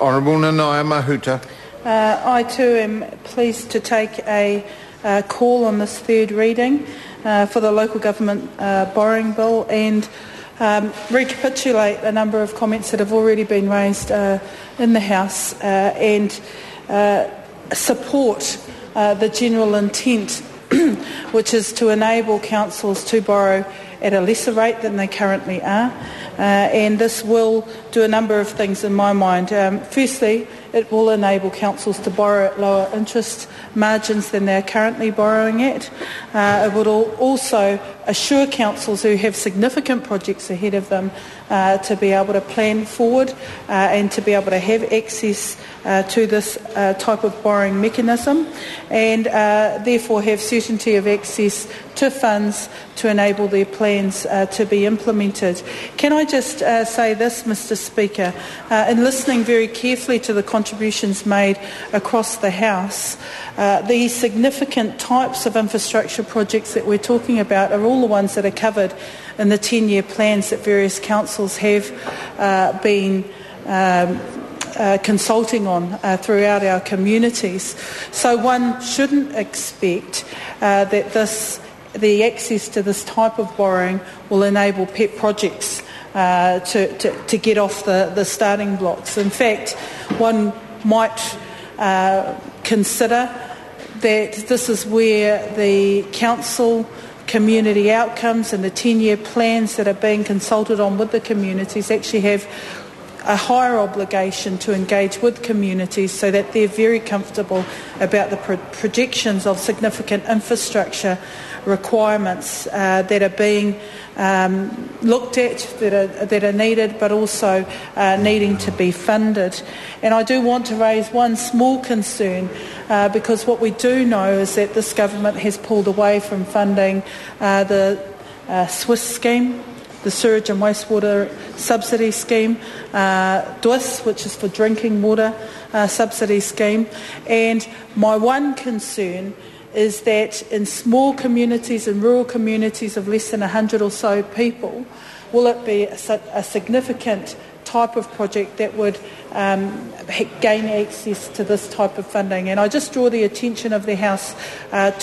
Honourable Nanaia Mahuta. I too am pleased to take a call on this third reading for the local government borrowing bill and recapitulate a number of comments that have already been raised in the House and support the general intent, which is to enable councils to borrow at a lesser rate than they currently are. And this will do a number of things in my mind. Firstly, it will enable councils to borrow at lower interest margins than they're currently borrowing at. It would also assure councils who have significant projects ahead of them to be able to plan forward and to be able to have access to this type of borrowing mechanism and therefore have certainty of access to funds to enable their plans to be implemented. Can I just say this, Mr Speaker? In listening very carefully to the contributions made across the House, these significant types of infrastructure projects that we're talking about are all the ones that are covered in the 10-year plans that various councils have been consulting on throughout our communities. So one shouldn't expect that the access to this type of borrowing will enable pet projects to get off the starting blocks. In fact, one might consider that this is where the council community outcomes and the 10-year plans that are being consulted on with the communities actually have a higher obligation to engage with communities so that they're very comfortable about the projections of significant infrastructure requirements that are being looked at, that are needed, but also needing to be funded. And I do want to raise one small concern because what we do know is that this government has pulled away from funding the Swiss scheme, the Sewage and Wastewater Subsidy Scheme, DWIS, which is for drinking water subsidy scheme. And my one concern is that in small communities and rural communities of less than 100 or so people, will it be a significant type of project that would gain access to this type of funding? And I just draw the attention of the House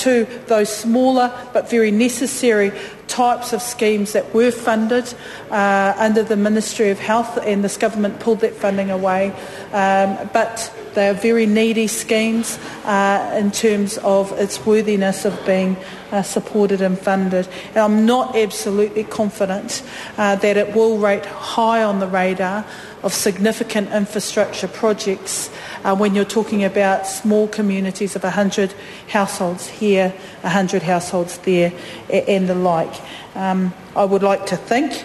to those smaller but very necessary types of schemes that were funded under the Ministry of Health, and this government pulled that funding away. But they are very needy schemes in terms of its worthiness of being supported and funded. And I'm not absolutely confident that it will rate high on the radar of significant infrastructure projects when you're talking about small communities of 100 households here, 100 households there, and the like. I would like to think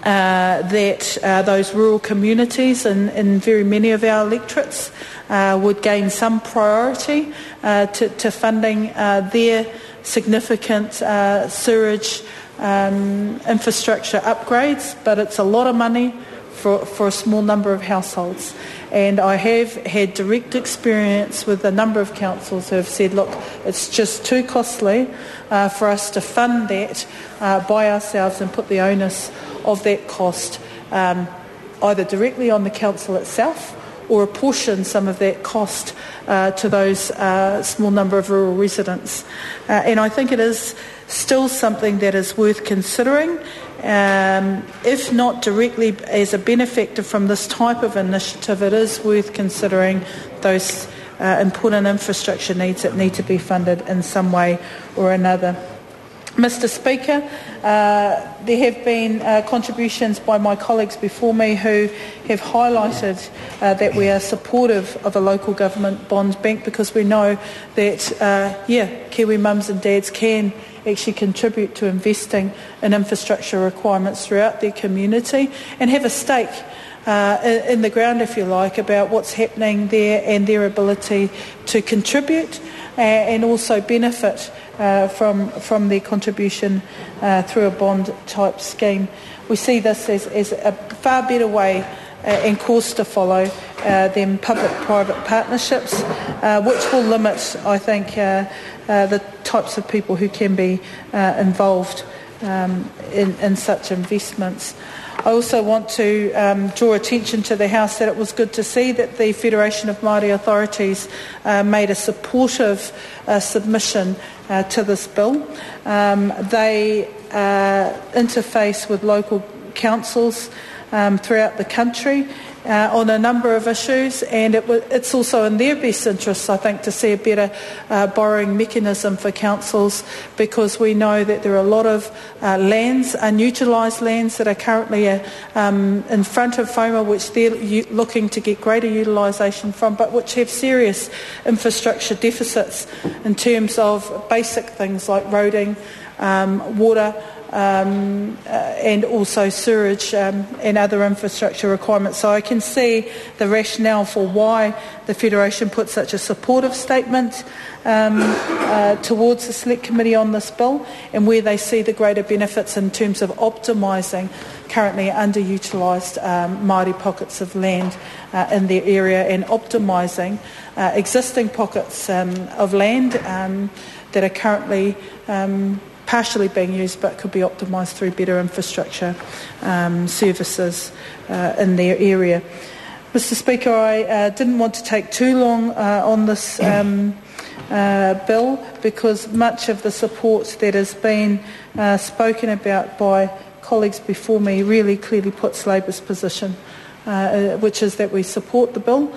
that those rural communities in very many of our electorates would gain some priority to funding their significant sewerage infrastructure upgrades, but it's a lot of money for a small number of households. And I have had direct experience with a number of councils who have said, look, it's just too costly for us to fund that by ourselves and put the onus of that cost either directly on the council itself or apportion some of that cost to those small number of rural residents. And I think it is still something that is worth considering, if not directly as a benefactor from this type of initiative. It is worth considering those important infrastructure needs that need to be funded in some way or another. Mr Speaker, there have been contributions by my colleagues before me who have highlighted that we are supportive of a local government bond bank because we know that, Kiwi mums and dads can actually contribute to investing in infrastructure requirements throughout their community and have a stake in the ground, if you like, about what's happening there and their ability to contribute and also benefit from their contribution through a bond type scheme. We see this as a far better way and course to follow than public-private partnerships, which will limit, I think, the types of people who can be involved in such investments. I also want to draw attention to the House that it was good to see that the Federation of Māori Authorities made a supportive submission to this bill. They interface with local councils throughout the country on a number of issues, and it's also in their best interests, I think, to see a better borrowing mechanism for councils, because we know that there are a lot of lands, unutilised lands, that are currently in front of FOMA, which they're looking to get greater utilisation from, but which have serious infrastructure deficits in terms of basic things like roading, water, and also sewerage and other infrastructure requirements. So I can see the rationale for why the Federation put such a supportive statement towards the Select Committee on this bill, and where they see the greater benefits in terms of optimising currently underutilised Māori pockets of land in their area, and optimising existing pockets of land that are currently partially being used but could be optimised through better infrastructure services in their area. Mr Speaker, I didn't want to take too long on this bill, because much of the support that has been spoken about by colleagues before me really clearly puts Labour's position, which is that we support the bill.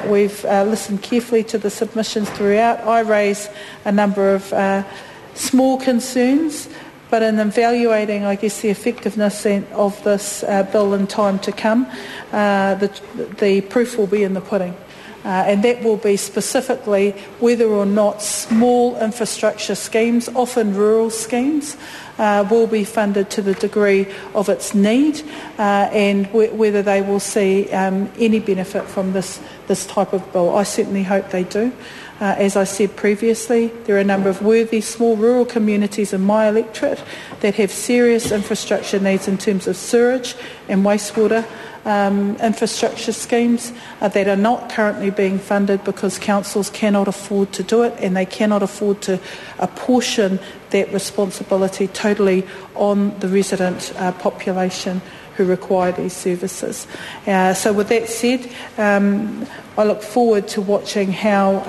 We've listened carefully to the submissions throughout. I raise a number of small concerns, but in evaluating, I guess, the effectiveness of this bill in time to come, the proof will be in the pudding. And that will be specifically whether or not small infrastructure schemes, often rural schemes, will be funded to the degree of its need, and whether they will see any benefit from this type of bill. I certainly hope they do. As I said previously, there are a number of worthy small rural communities in my electorate that have serious infrastructure needs in terms of sewage and wastewater infrastructure schemes that are not currently being funded because councils cannot afford to do it, and they cannot afford to apportion that responsibility totally on the resident population who require these services. So with that said, I look forward to watching how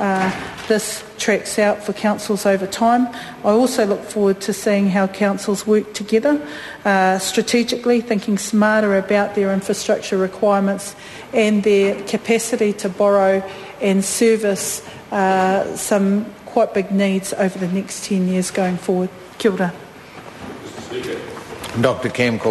this tracks out for councils over time. I also look forward to seeing how councils work together strategically, thinking smarter about their infrastructure requirements and their capacity to borrow and service some quite big needs over the next 10 years going forward. Kia ora. Dr. Cam.